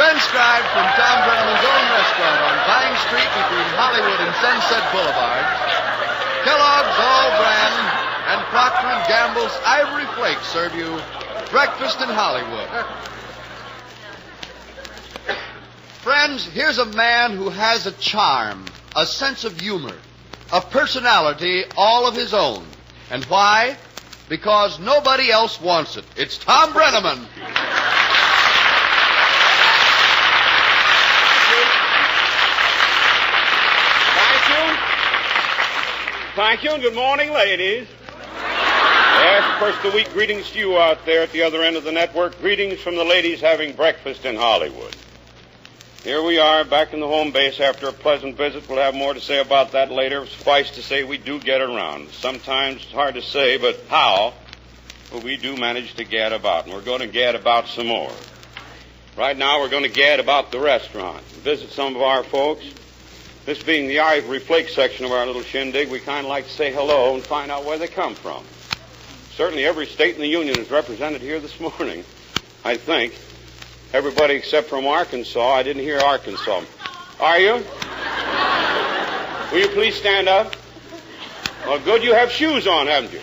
transcribed from Tom Brenneman's own restaurant on Vine Street between Hollywood and Sunset Boulevard, Kellogg's All Bran and Procter & Gamble's Ivory Flakes serve you Breakfast in Hollywood. Friends, here's a man who has a charm, a sense of humor, a personality all of his own. And why? Because nobody else wants it. It's Tom Brenneman. Thank you, and good morning, ladies. Yes, first of the week, greetings to you out there at the other end of the network. Greetings from the ladies having breakfast in Hollywood. Here we are, back in the home base after a pleasant visit. We'll have more to say about that later. Suffice to say, we do get around. Sometimes it's hard to say, but how? But we do manage to gad about, and we're going to gad about some more. Right now, we're going to gad about the restaurant, visit some of our folks. This being the Ivory Flake section of our little shindig, we kind of like to say hello and find out where they come from. Certainly every state in the Union is represented here this morning, I think. Everybody except from Arkansas. I didn't hear Arkansas. Are you? Will you please stand up? Well, good, you have shoes on, haven't you?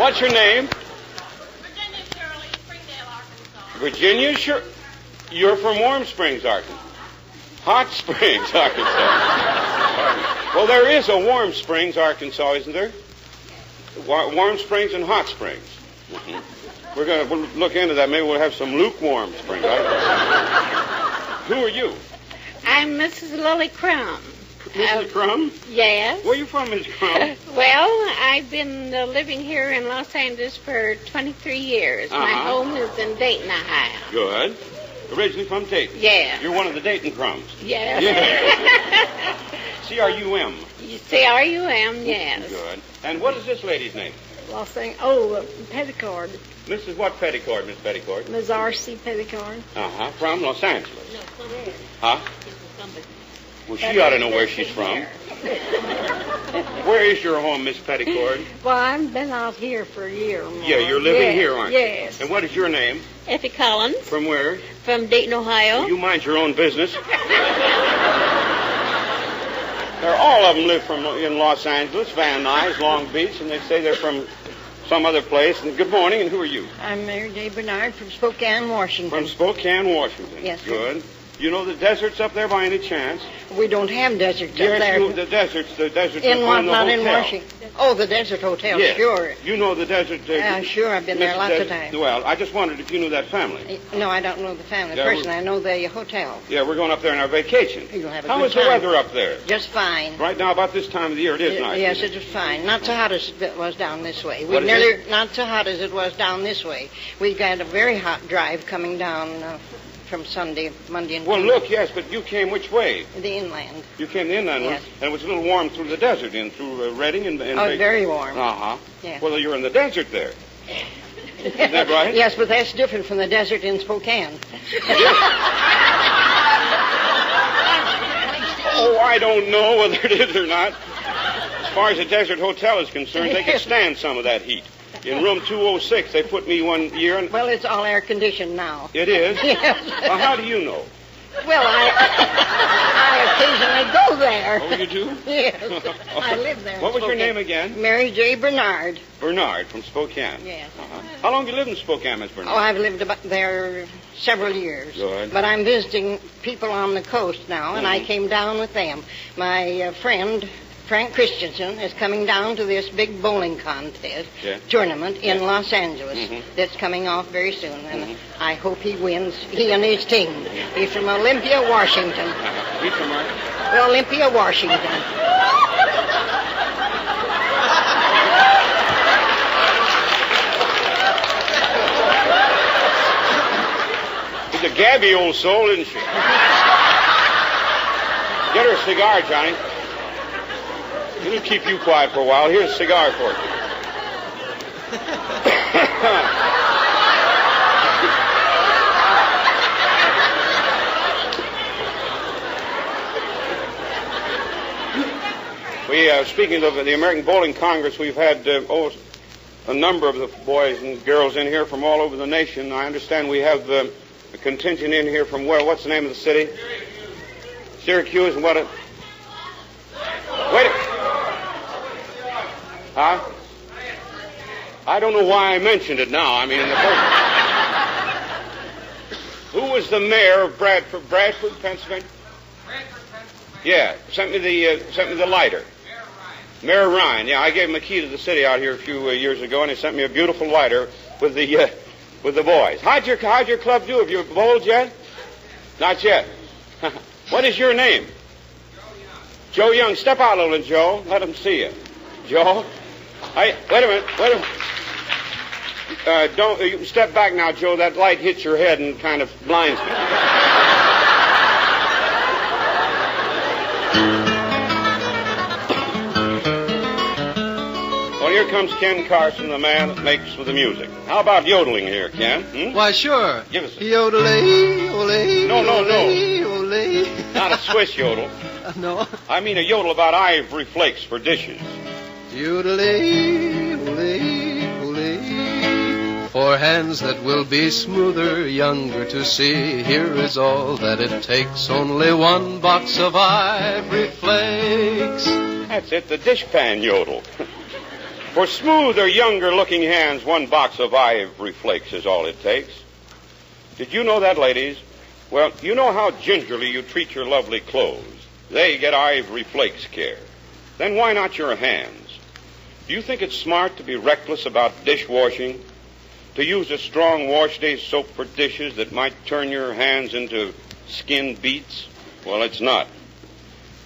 What's your name? Virginia Shirley, Springdale, Arkansas. Virginia Shirley. You're from Warm Springs, Arkansas. Hot Springs, Arkansas. Well, there is a Warm Springs, Arkansas, isn't there? Warm Springs and Hot Springs. Mm-hmm. We'll look into that. Maybe we'll have some lukewarm springs. Who are you? I'm Mrs. Lily Crum. Mrs. Crum? Yes. Where are you from, Mrs. Crum? Well, I've been living here in Los Angeles for 23 years. My home is in Dayton, Ohio. Good. Originally from Dayton? Yeah. You're one of the Dayton Crums? Yes. Yeah. C-R-U-M? C-R-U-M, yes. Good. And what is this lady's name? Petticord. Mrs. what Petticord, Miss Petticord? Ms. R.C. Petticord. From Los Angeles. No, from there. Huh? Well, she ought to know where she's from. Where is your home, Miss Petticord? Well, I've been out here for a year or more. Yeah, you're living here, aren't you? Yes. And what is your name? Effie Collins. From where? From Dayton, Ohio. Well, you mind your own business. All of them live in Los Angeles, Van Nuys, Long Beach, and they say they're from some other place. And good morning, and who are you? I'm Mary J. Bernard from Spokane, Washington. From Spokane, Washington. Yes, sir. Good. You know the deserts up there by any chance? We don't have deserts up there. Yes, the deserts. In what? Not in in Washington. Oh, the Desert Hotel, yes. Sure. You know the desert. Sure, I've been there lots of times. Well, I just wondered if you knew that family. No, I don't know the family. Yeah, Personally, I know the hotel. Yeah, we're going up there on our vacation. You'll have a How good is the time. weather up there? Just fine. Right now, about this time of the year, it is nice. Yes, it is fine. Not so hot as it was down this way. What is it? Not so hot as it was down this way. We got a very hot drive coming down from Monday and Tuesday. Well, look, yes, but you came which way? The inland. You came the inland Yes. one, and it was a little warm through the desert, through Redding and Very warm. Uh-huh. Yeah. Well, you're in the desert there. Isn't that right? Yes, but that's different from the desert in Spokane. Oh, I don't know whether it is or not. As far as the Desert Hotel is concerned, they can stand some of that heat. In room 206, they put me one year, and Well, it's all air conditioned now. it is. Yes. Well, how do you know? Well, I occasionally go there. Oh, you do? Yes. I live there. in What was your Spokane. name again? Mary J. Bernard. Bernard from Spokane. Yes. How long have you lived in Spokane, Miss Bernard? Oh, I've lived there several years. Good. But I'm visiting people on the coast now, and I came down with them. My friend, Frank Christensen, is coming down to this big bowling contest tournament in Los Angeles that's coming off very soon, and I hope he wins, he and his team. He's from Olympia, Washington. He's from where? Olympia, Washington. She's a gabby old soul, isn't she? Get her a cigar, Johnny. It'll keep you quiet for a while. Here's a cigar for you. Speaking of the American Bowling Congress, we've had a number of the boys and girls in here from all over the nation. I understand we have a contingent in here from where? What's the name of the city? Syracuse. And what? Wait. Huh? I don't know why I mentioned it now. I mean, in the first. Who was the mayor of Bradford, Pennsylvania? Bradford, Pennsylvania. Yeah, sent me the lighter. Mayor Ryan. Yeah, I gave him a key to the city out here a few years ago, and he sent me a beautiful lighter with the boys. How'd your club do? Have you bowled yet? Not yet. What is your name? Joe Young. Step out a little, Joe. Let them see you. Joe. Wait a minute. You step back now, Joe. That light hits your head and kind of blinds me. Well, here comes Ken Carson, the man that makes the music. How about yodeling here, Ken? Why, sure. Give us a... Yodelay, ole, No. ole. Not a Swiss yodel. No. I mean a yodel about ivory flakes for dishes. Yodelay, ole, ole. For hands that will be smoother, younger to see, here is all that it takes. Only one box of ivory flakes. That's it, the dishpan yodel. For smoother, younger-looking hands, one box of ivory flakes is all it takes. Did you know that, ladies? Well, you know how gingerly you treat your lovely clothes. They get ivory flakes care. Then why not your hands? Do you think it's smart to be reckless about dishwashing? To use a strong wash day soap for dishes that might turn your hands into skinned beets? Well, it's not.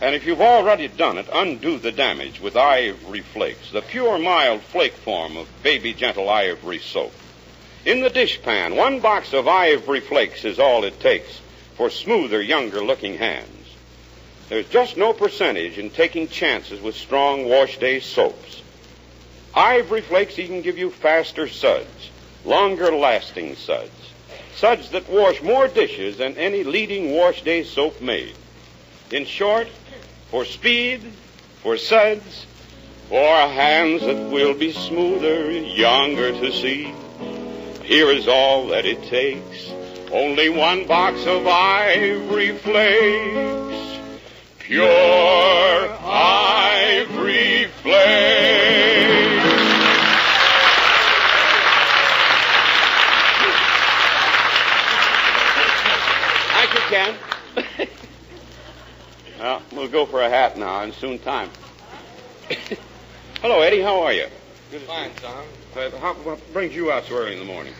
And if you've already done it, undo the damage with ivory flakes, the pure, mild flake form of Baby Gentle ivory soap. In the dishpan, one box of ivory flakes is all it takes for smoother, younger-looking hands. There's just no percentage in taking chances with strong wash day soaps. Ivory flakes even give you faster suds, longer-lasting suds, suds that wash more dishes than any leading wash day soap made. In short, for speed, for suds, for hands that will be smoother, younger to see, here is all that it takes. Only one box of ivory flakes, pure ivory flakes. Thank you, Ken. Well, we'll go for a hat now, and soon time. Hello, Eddie. How are you? Good. Fine, Tom. What brings you out so early in the morning?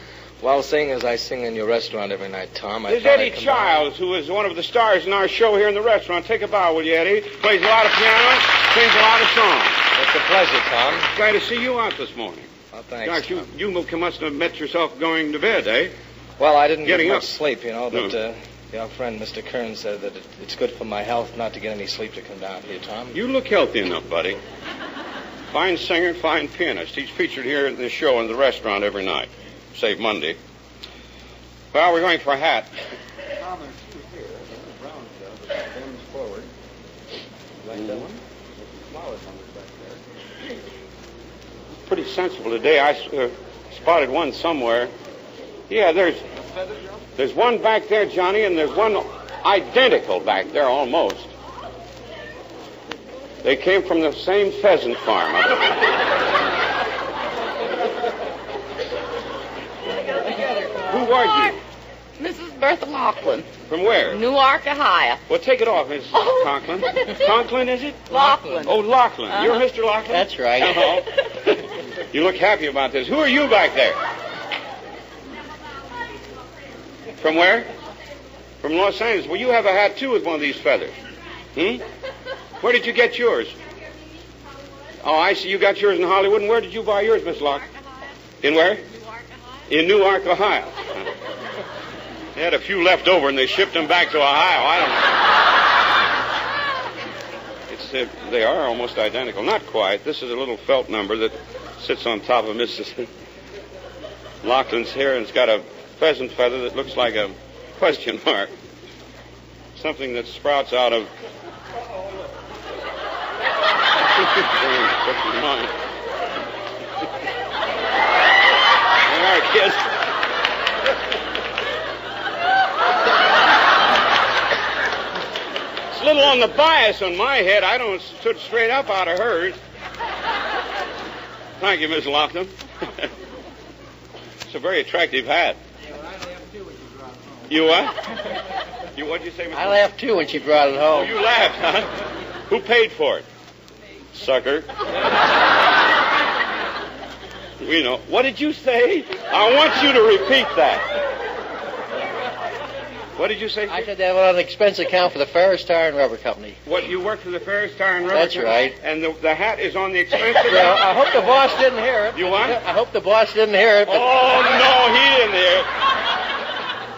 Well, seeing as I sing in your restaurant every night, Tom, There's Eddie Childs, who is one of the stars in our show here in the restaurant. Take a bow, will you, Eddie? Plays a lot of piano, sings a lot of songs. It's a pleasure, Tom. Glad to see you out this morning. Well, thanks. Gosh, you must have met yourself going to bed, eh? Well, I didn't get Getting much up. sleep, you know, but No. your friend, Mr. Kern, said that it's good for my health not to get any sleep to come down here, Tom. You look healthy enough, buddy. Fine singer, fine pianist. He's featured here in this show in the restaurant every night, save Monday. Well, we're going for a hat. Tom, there's two here. There's a brown shell that bends forward. Like that one? There's flowers on the back there. Pretty sensible today. I spotted one somewhere. Yeah, there's one back there, Johnny, and there's one identical back there almost. They came from the same pheasant farm. Who are you? Mrs. Bertha Laughlin. From where? Newark, Ohio. Well, take it off, Miss Conklin. Conklin, is it? Laughlin. Oh, Laughlin. You're Mr. Laughlin? That's right. Hello. You look happy about this. Who are you back there? From where? From Los Angeles. Well, you have a hat, too, with one of these feathers. Where did you get yours? Oh, I see. You got yours in Hollywood. And where did you buy yours, Miss Laughlin? In where? In Newark, Ohio. They had a few left over, and they shipped them back to Ohio. I don't know. They are almost identical. Not quite. This is a little felt number that sits on top of Mrs. Laughlin's hair, and it's got a pheasant feather that looks like a question mark. Something that sprouts out of... on the bias on my head, I don't stood straight up out of hers. Thank you, Miss Laughlin. It's a very attractive hat. You what? What'd you say, Mr. I laughed, too, when she brought it home. Oh, you laughed, huh? Who paid for it? Sucker. We know. What did you say? I want you to repeat that. What did you say? I said they have an expense account for the Ferris Tire and Rubber Company. What, you work for the Ferris Tire and Rubber That's Company? right. And the hat is on the expense account? Well, I hope the boss didn't hear it. You what? I hope the boss didn't hear it. But... Oh, no, he didn't hear it.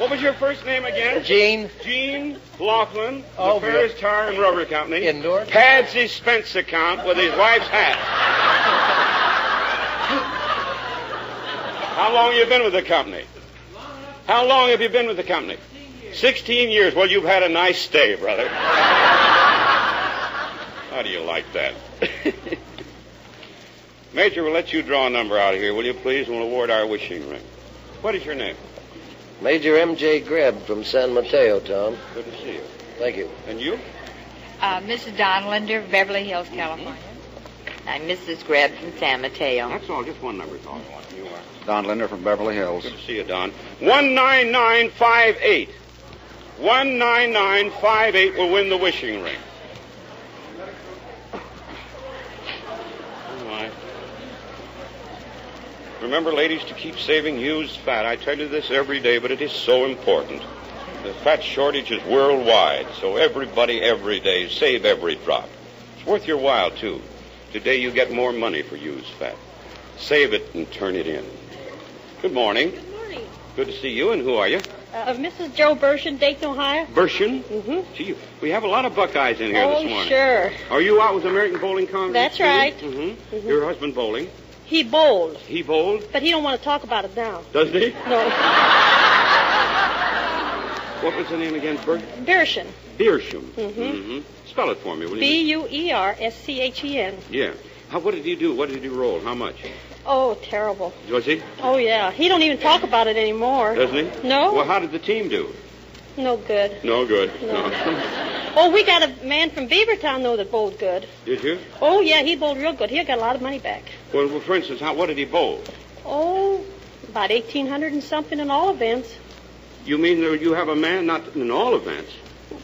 What was your first name again? Gene. Gene Laughlin, Oh, the Ferris Tire and Rubber Company. Indoor. Pads his expense account with his wife's hat. How long have you been with the company? How long have you been with the company? 16 years. Well, you've had a nice stay, brother. How do you like that? Major, we'll let you draw a number out of here, will you please? And we'll award our wishing ring. What is your name? Major M.J. Grebb from San Mateo, Tom. Good to see you. Thank you. And you? Mrs. Don Linder, Beverly Hills, California. I'm Mrs. Grebb from San Mateo. That's all. Just one number's all I want. You are. Don Linder from Beverly Hills. Good to see you, Don. 19958. 19958 will win the wishing ring. All right. Remember, ladies, to keep saving used fat. I tell you this every day, but it is so important. The fat shortage is worldwide, so everybody, every day, save every drop. It's worth your while, too. Today you get more money for used fat. Save it and turn it in. Good morning. Good morning. Good to see you, and who are you? Mrs. Joe Bershin, Dayton, Ohio. Bershin? Mm-hmm. Gee, we have a lot of Buckeyes in here this morning. Sure. Are you out with the American Bowling Congress? That's too? right. Mm-hmm. Mm-hmm. Your husband bowling? He bowled. He bowled? But he don't want to talk about it now. Doesn't he? No. What was the name again? Bershin. Beersham. Mm-hmm. Mm-hmm. Spell it for me, will you? B-U-E-R-S-C-H-E-N. Yeah. What did he do? What did he roll? How much? Oh, terrible. Was he? Oh, yeah. He don't even talk about it anymore. Doesn't he? No. Well, how did the team do? No good. No good. No. Oh, we got a man from Beavertown, though, that bowled good. Did you? Oh, yeah, he bowled real good. He got a lot of money back. Well, for instance, what did he bowl? Oh, about 1,800 and something in all events. You mean that you have a man not in all events?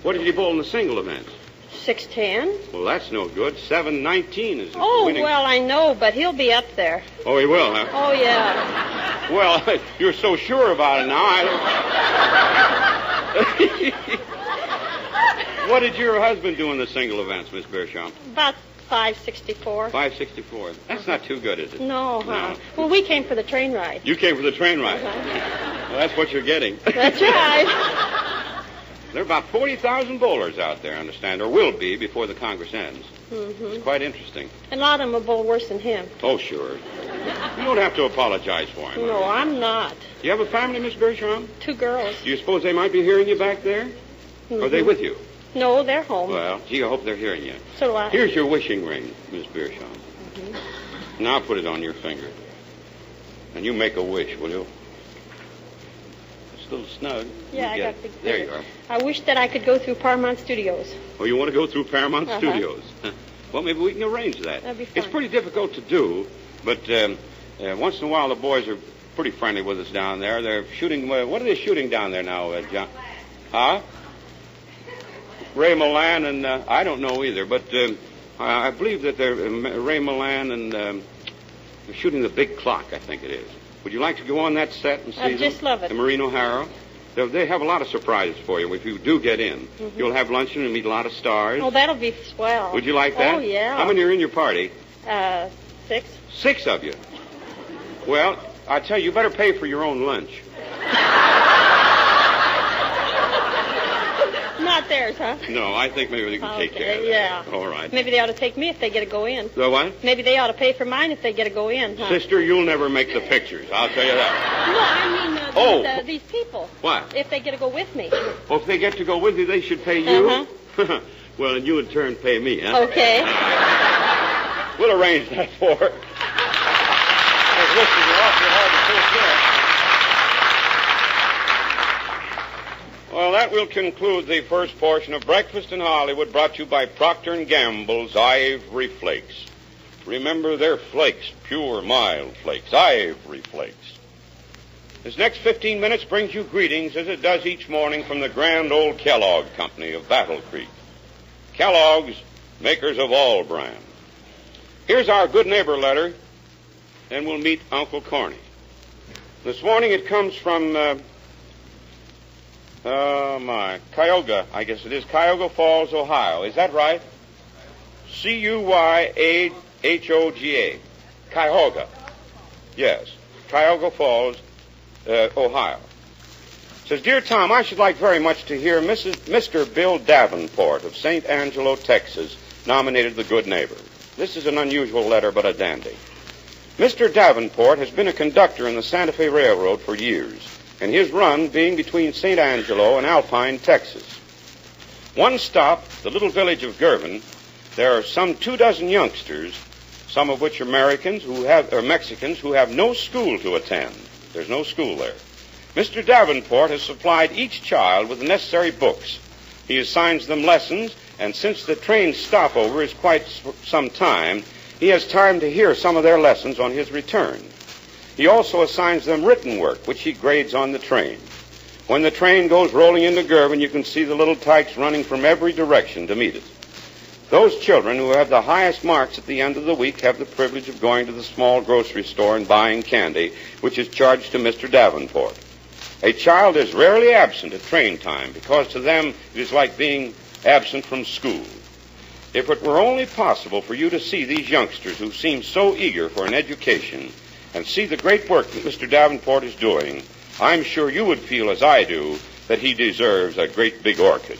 What did he bowl in the single events? 610. Well, that's no good. 719 is Oh, winning. well, I know, but he'll be up there. Oh, he will, huh? Oh, yeah. Well, you're so sure about it now. What did your husband do in the single events, Miss Beersham? About 564. 564. That's not too good, is it? No, huh? No. Well, we came for the train ride. You came for the train ride. Uh-huh. Well, that's what you're getting. That's right. There are about 40,000 bowlers out there, I understand, or will be before the Congress ends. Mm-hmm. It's quite interesting. And a lot of them will bowl worse than him. Oh, sure. You don't have to apologize for him. No, I'm not. Do you have a family, Miss Beersham? 2 girls. Do you suppose they might be hearing you back there? Mm-hmm. Are they with you? No, they're home. Well, gee, I hope they're hearing you. So do I. Here's your wishing ring, Miss Beersham. Mm-hmm. Now put it on your finger. And you make a wish, will you? It's a little snug. Yeah, You I get got it. the. There you are. I wish that I could go through Paramount Studios. Oh, you want to go through Paramount Uh-huh. Studios? Well, maybe we can arrange that. That'd be fine. It's pretty difficult to do, but once in a while the boys are pretty friendly with us down there. They're shooting. What are they shooting down there now, John? Huh? Ray Milan and I don't know either, but I believe that they're Ray Milan and they're shooting The Big Clock. I think it is. Would you like to go on that set and see I'd just love it. The Maureen O'Hara. They have a lot of surprises for you. If you do get in, Mm-hmm. you'll have luncheon and meet a lot of stars. Oh, that'll be swell. Would you like that? Oh, yeah. How many are in your party? 6. 6 of you. Well, I tell you, you better pay for your own lunch. Not theirs, huh? No, I think maybe they can take care of that. Yeah. All right. Maybe they ought to take me if they get to go in. The what? Maybe they ought to pay for mine if they get to go in, huh? Sister, you'll never make the pictures. I'll tell you that. No, I mean these people. What? If they get to go with me. Well, if they get to go with you, they should pay you? Uh-huh. Well, and you in turn pay me, huh? Okay. We'll arrange that for her. Those whistles are awfully hard to pull through. Well, that will conclude the first portion of Breakfast in Hollywood, brought to you by Procter & Gamble's Ivory Flakes. Remember, they're flakes, pure, mild flakes, Ivory Flakes. This next 15 minutes brings you greetings, as it does each morning, from the grand old Kellogg Company of Battle Creek. Kellogg's, makers of all brand. Here's our good neighbor letter, then we'll meet Uncle Corny. This morning it comes from, Cuyahoga, I guess it is, Cuyahoga Falls, Ohio. Is that right? Cuyahogha. Cuyahoga. Yes. Cuyahoga Falls, Ohio. It says, Dear Tom, I should like very much to hear Mr. Bill Davenport of St. Angelo, Texas, nominated the good neighbor. This is an unusual letter, but a dandy. Mr. Davenport has been a conductor in the Santa Fe Railroad for years, and his run being between St. Angelo and Alpine, Texas. One stop, the little village of Girvan, there are some 24 youngsters, some of which are Mexicans who have no school to attend. There's no school there. Mr. Davenport has supplied each child with the necessary books. He assigns them lessons, and since the train stopover is quite some time, he has time to hear some of their lessons on his return. He also assigns them written work, which he grades on the train. When the train goes rolling into Girvan, you can see the little tykes running from every direction to meet it. Those children who have the highest marks at the end of the week have the privilege of going to the small grocery store and buying candy, which is charged to Mr. Davenport. A child is rarely absent at train time because to them it is like being absent from school. If it were only possible for you to see these youngsters who seem so eager for an education and see the great work that Mr. Davenport is doing, I'm sure you would feel as I do that he deserves a great big orchid.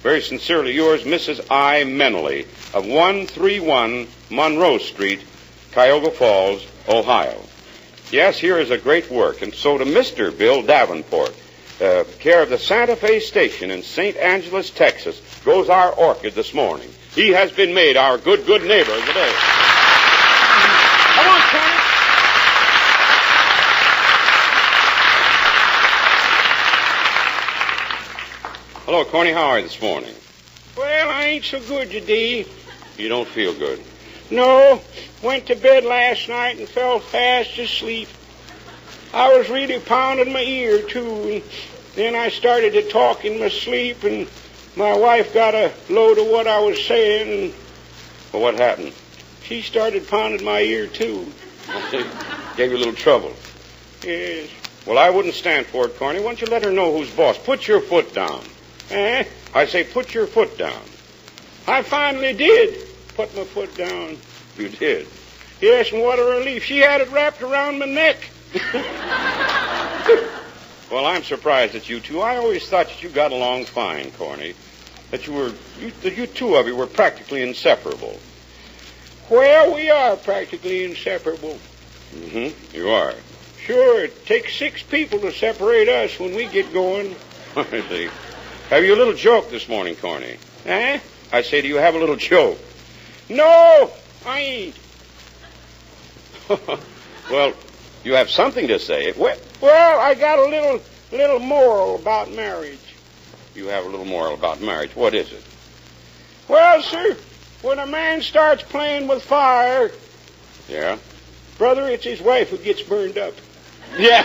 Very sincerely yours, Mrs. I. Menley of 131 Monroe Street, Cuyahoga Falls, Ohio. Yes, here is a great work, and so to Mr. Bill Davenport, care of the Santa Fe Station in St. Angeles, Texas, goes our orchid this morning. He has been made our good neighbor of the day. Come on, Corny. Hello, Corny. How are you this morning? Well, I ain't so good today. You don't feel good? No. Went to bed last night and fell fast asleep. I was really pounding my ear, too, and then I started to talk in my sleep, and my wife got a load of what I was saying, and... Well, what happened? She started pounding my ear, too. Gave you a little trouble? Yes. Well, I wouldn't stand for it, Corny. Why don't you let her know who's boss? Put your foot down. Eh? I say put your foot down. I finally did put my foot down. You did? Yes, and what a relief. She had it wrapped around my neck. Well, I'm surprised at you two. I always thought that you got along fine, Corny. That you two of you were practically inseparable. Well, we are practically inseparable. Mm-hmm. You are. Sure, it takes 6 people to separate us when we get going. I see. Have you a little joke this morning, Corny? Eh? I say, do you have a little joke? No, I ain't. Well, you have something to say. Well, I got a little moral about marriage. You have a little moral about marriage. What is it? Well, sir, when a man starts playing with fire... Yeah? Brother, it's his wife who gets burned up. Yeah.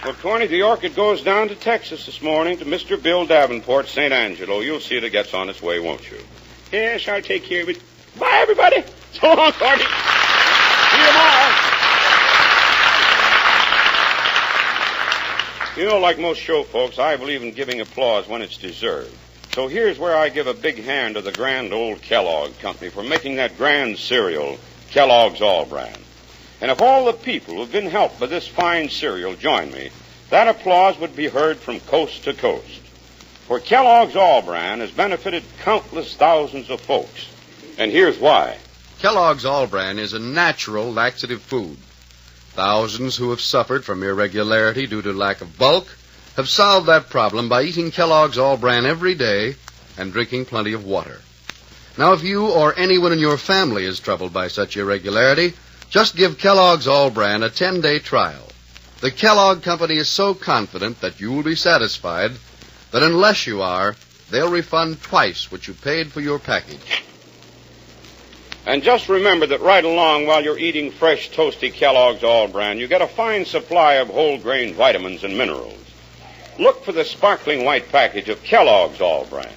Well, Corny, the orchid goes down to Texas this morning to Mr. Bill Davenport, St. Angelo. You'll see it gets on its way, won't you? Yes, I'll take care of it. Bye, everybody. So long, Corny. See you tomorrow. You know, like most show folks, I believe in giving applause when it's deserved. So here's where I give a big hand to the grand old Kellogg Company for making that grand cereal, Kellogg's All Brand. And if all the people who've been helped by this fine cereal join me, that applause would be heard from coast to coast. For Kellogg's All Brand has benefited countless thousands of folks. And here's why. Kellogg's All Brand is a natural laxative food. Thousands who have suffered from irregularity due to lack of bulk have solved that problem by eating Kellogg's All Brand every day and drinking plenty of water. Now, if you or anyone in your family is troubled by such irregularity, just give Kellogg's All Bran a 10-day trial. The Kellogg Company is so confident that you will be satisfied that unless you are, they'll refund twice what you paid for your package. And just remember that right along while you're eating fresh, toasty Kellogg's All Bran, you get a fine supply of whole grain vitamins and minerals. Look for the sparkling white package of Kellogg's All Bran.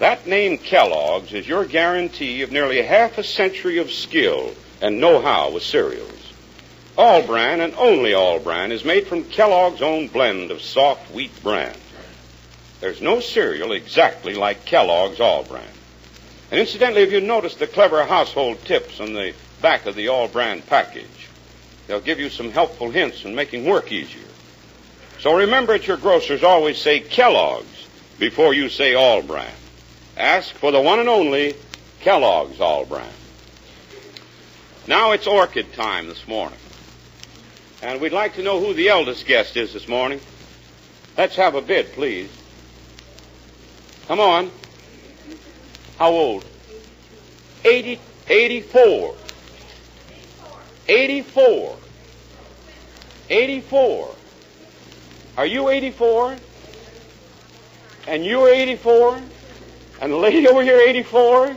That name Kellogg's is your guarantee of nearly half a century of skill and know-how with cereals. All Bran and only All Bran is made from Kellogg's own blend of soft wheat bran. There's no cereal exactly like Kellogg's All Bran. And incidentally, if you notice the clever household tips on the back of the All Bran package, they'll give you some helpful hints in making work easier. So remember at your grocer's, always say Kellogg's before you say All Bran. Ask for the one and only Kellogg's All Bran. Now it's orchid time this morning. And we'd like to know who the eldest guest is this morning. Let's have a bid, please. Come on. How old? 84. 84. 84. Are you 84? And you're 84? And the lady over here 84?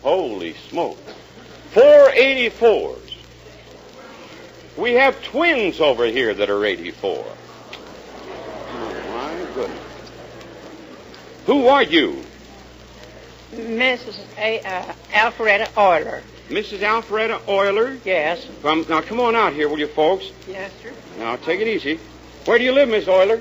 Holy smoke. 4 84s. We have twins over here that are 84. Oh, my goodness. Who are you? Mrs. Alpharetta Euler. Mrs. Alpharetta Euler? Yes. Now, come on out here, will you, folks? Yes, sir. Now, take it easy. Where do you live, Miss Euler?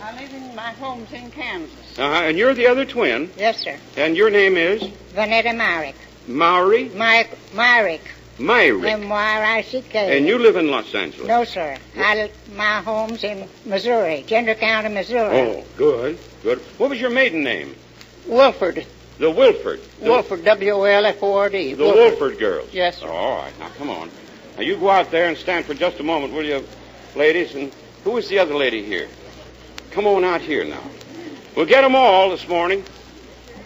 I live in my home's in Kansas. And you're the other twin? Yes, sir. And your name is? Vanetta Myrick. Maury? Myrick. Myrick. M-Y-R-I-C-K. And you live in Los Angeles? No, sir. My home's in Missouri, Gender County, Missouri. Oh, good, good. What was your maiden name? Wilford. The Wilford. Wilford, W-O-L-F-O-R-D. The Wilford girls. Yes, sir. All right, now come on. Now you go out there and stand for just a moment, will you, ladies? And who is the other lady here? Come on out here now. We'll get them all this morning.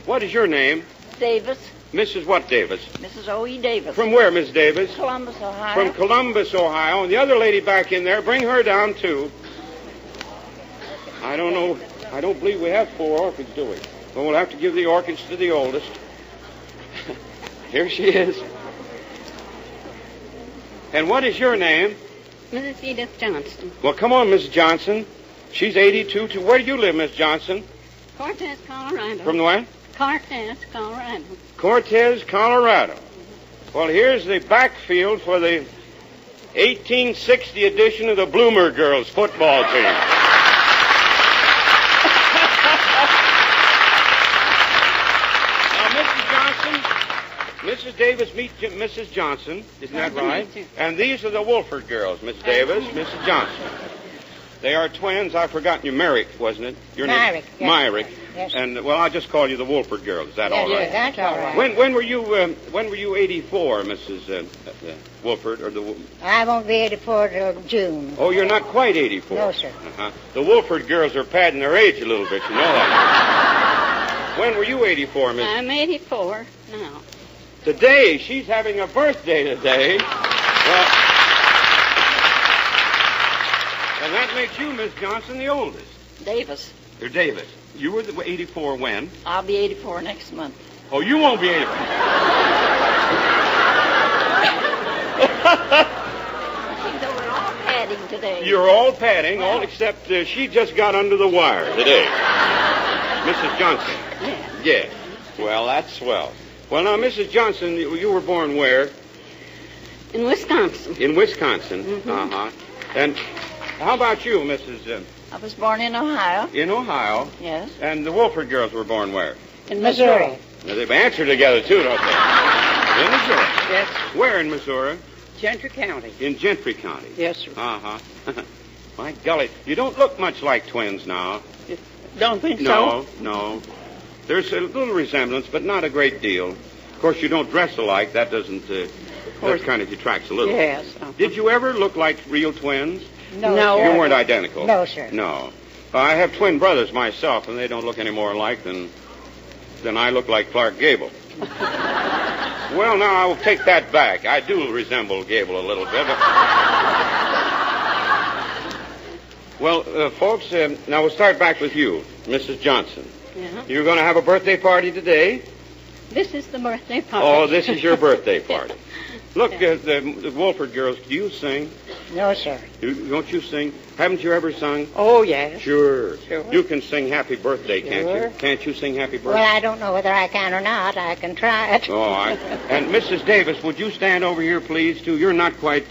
What is your name? Davis. Mrs. what Davis? Mrs. O.E. Davis. From where, Miss Davis? Columbus, Ohio. From Columbus, Ohio. And the other lady back in there, bring her down, too. I don't know. I don't believe we have 4 orchids, do we? Well, we'll have to give the orchids to the oldest. Here she is. And what is your name? Mrs. Edith Johnson. Well, come on, Miss Johnson. She's 82, too. Where do you live, Miss Johnson? Cortez, Colorado. From where? Cortez, Colorado. Cortez, Colorado. Well, here's the backfield for the 1860 edition of the Bloomer Girls football team. Mrs. Davis, meet Mrs. Johnson. Isn't that right? And these are the Wolford girls, Miss Davis, Mrs. Johnson. They are twins. I've forgotten you. Myrick, wasn't it? Your name? Myrick. Yes, Myrick. Yes. And, well, I'll just call you the Wolford girls. Is that all right? Yes, that's all right. When were you 84, Mrs. Wolford? I won't be 84 till June. Oh, you're not quite 84? No, sir. Uh-huh. The Wolford girls are padding their age a little bit, you know that. When were you 84, Miss? I'm 84 now. Today, she's having a birthday today. Well, and that makes you, Miss Johnson, the oldest. Davis. You're Davis. You were 84 when? I'll be 84 next month. Oh, you won't be 84. So we're all padding today. You're all padding, all except she just got under the wire today. Mrs. Johnson. Yeah. Yes. Well, that's swell. Well, now, Mrs. Johnson, you were born where? In Wisconsin. In Wisconsin. Mm-hmm. Uh-huh. And how about you, Mrs. I was born in Ohio. In Ohio? Yes. And the Wolford girls were born where? In Missouri. Now, they've answered together, too, don't they? In Missouri? Yes. Where in Missouri? Gentry County. In Gentry County? Yes, sir. Uh-huh. My golly, you don't look much like twins now. Don't think so? so? No. There's a little resemblance, but not a great deal. Of course, you don't dress alike. That doesn't, that kind of detracts a little. Yes. Did you ever look like real twins? No. You weren't identical? No, sir. No. I have twin brothers myself, and they don't look any more alike than then I look like Clark Gable. Well, now, I will take that back. I do resemble Gable a little bit. Well, folks, now we'll start back with you, Mrs. Johnson. Yeah. You're going to have a birthday party today? This is the birthday party. Oh, this is your birthday party. Look, the Wolford girls, do you sing? No, sir. Don't you sing? Haven't you ever sung? Oh, yes. Sure. You can sing Happy Birthday, can't you? Can't you sing Happy Birthday? Well, I don't know whether I can or not. I can try it. Oh, and Mrs. Davis, would you stand over here, please, too? You're not quite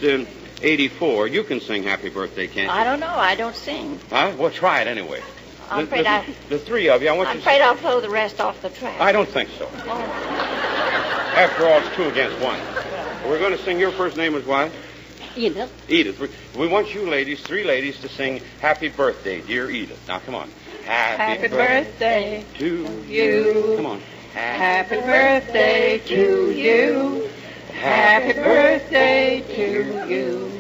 84. You can sing Happy Birthday, can't you? I don't know. I don't sing. Huh? Well, try it anyway. I'm afraid the three of you, I want I'm you to afraid I'll throw the rest off the track. I don't think so. Oh. After all, it's 2 against 1. We're going to sing. Your first name is what? Edith. Edith. We want you ladies, 3 ladies, to sing Happy Birthday, dear Edith. Now, come on. Happy birthday to you. Come on. Happy birthday to you. Happy birthday to you.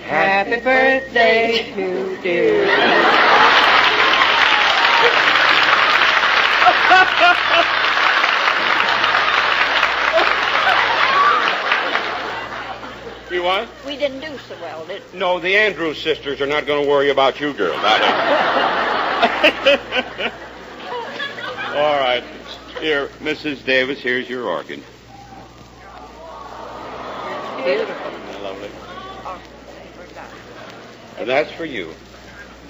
Happy birthday to dear. You what? We didn't do so well, did we? No, the Andrews sisters are not going to worry about you girls. All right. Here, Mrs. Davis, here's your organ. Beautiful. Lovely. And that's for you.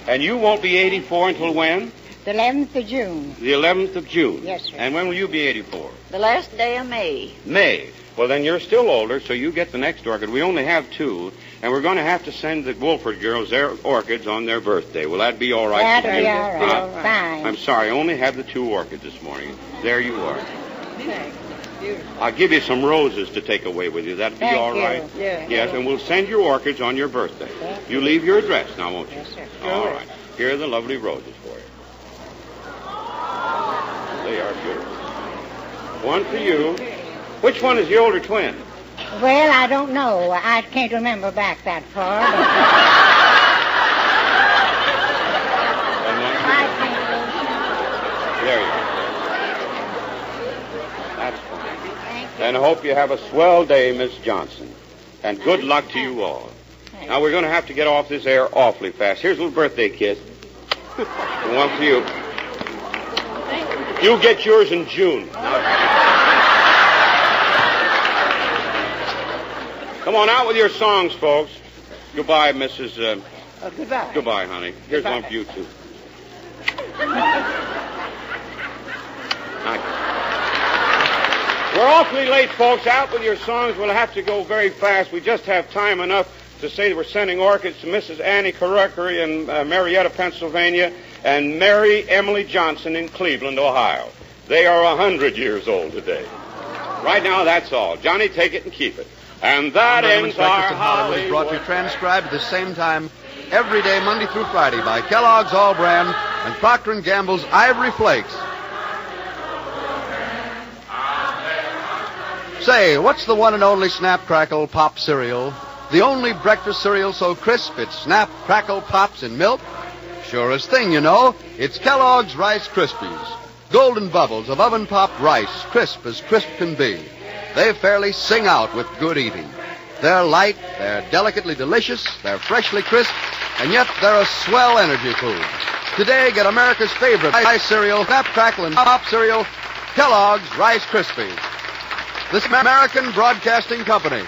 And you won't be 84 until when? The 11th of June. The 11th of June. Yes, sir. And when will you be 84? The last day of May. May. Well, then you're still older, so you get the next orchid. We only have 2, and we're going to have to send the Wolford girls their orchids on their birthday. Will that be all right? That'll be all right. Fine. I'm sorry, I only have the 2 orchids this morning. There you are. Beautiful. I'll give you some roses to take away with you. That'll be all right? Yeah. Yes, and we'll send your orchids on your birthday. You leave your address now, won't you? Yes, sir. All right. Here are the lovely roses for you. They are beautiful. One for you. Which one is the older twin? Well, I don't know. I can't remember back that far. There you go. That's fine. And I hope you have a swell day, Miss Johnson. And good luck to you all. Now, we're going to have to get off this air awfully fast. Here's a little birthday kiss. One for you. You get yours in June. Come on out with your songs, folks. Goodbye, Mrs. Goodbye. Goodbye, honey. Here's one for you, too. We're awfully late, folks. Out with your songs. We'll have to go very fast. We just have time enough to say that we're sending orchids to Mrs. Annie Carruckery in Marietta, Pennsylvania, and Mary Emily Johnson in Cleveland, Ohio. They are 100 years old today. Right now, that's all. Johnny, take it and keep it. And that ends our Hollywood is brought to you transcribed at the same time every day, Monday through Friday, by Kellogg's All Brand and Procter & Gamble's Ivory Flakes. Say, what's the one and only Snap Crackle Pop cereal? The only breakfast cereal so crisp it snap, crackle, pops in milk? Surest thing, you know. It's Kellogg's Rice Krispies. Golden bubbles of oven-popped rice, crisp as crisp can be. They fairly sing out with good eating. They're light, they're delicately delicious, they're freshly crisp, and yet they're a swell energy food. Today, get America's favorite rice cereal, Snap, Crackle, and Pop cereal, Kellogg's Rice Krispies. This American Broadcasting Company.